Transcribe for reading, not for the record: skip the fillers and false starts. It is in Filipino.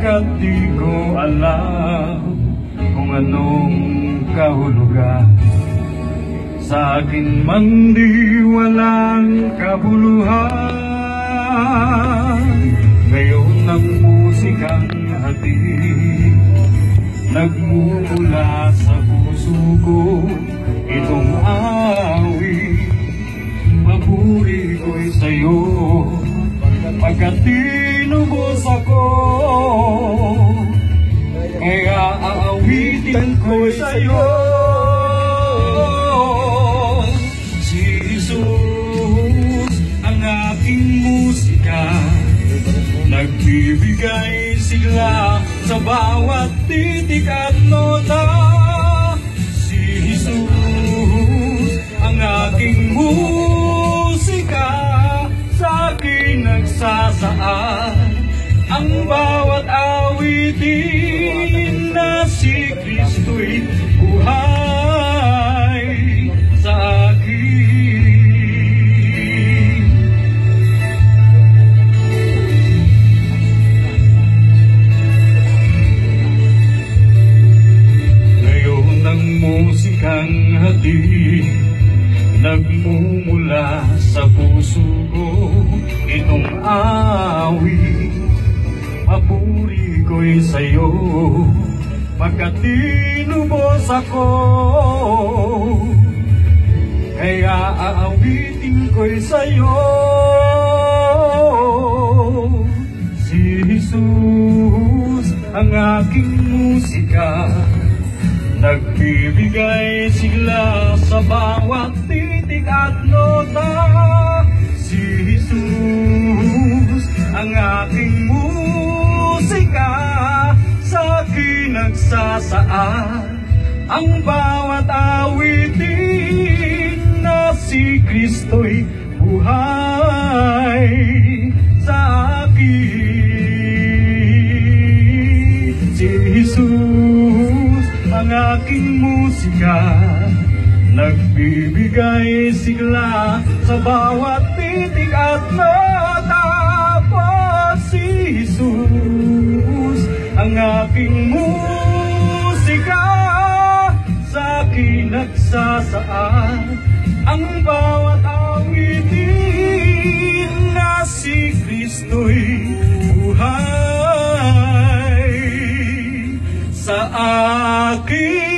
Pagkat di ko alam kung anong kahulugan, sa akin man di walang kabuluhan. Ngayon ang musikang hatid nagmumula sa puso ko, itong awit papuri ko'y sa'yo. Pagkat tinubos ako, kaya aawitin ko'y sa'yo. Si Jesus ang aking musika, nagbibigay sigla sa bawat titik at nota. Si Jesus ang aking musika, sa akin nagsasaad ang bawat awitin, na si Kristo'y buhay sa akin. Ngayon ang musikang hatid nagmumula sa puso ko, itong awit papuri ko'y sa'yo. Pagkat tinubos ako, kaya aawitin ko'y sa'yo. Si Jesus ang aking musika, nagbibigay sigla sa bawat titik at nota. Si Jesus ang aking musika, sa akin nagsasaad ang bawat awitin, na si Kristo'y buhay sa akin. Si Jesus ang aking musika, nagbibigay sigla sa bawat titik at nota. Si Jesus ang aking musika, sa akin nagsasaad ang bawat awitin, na si Kristo'y buhay sa akin.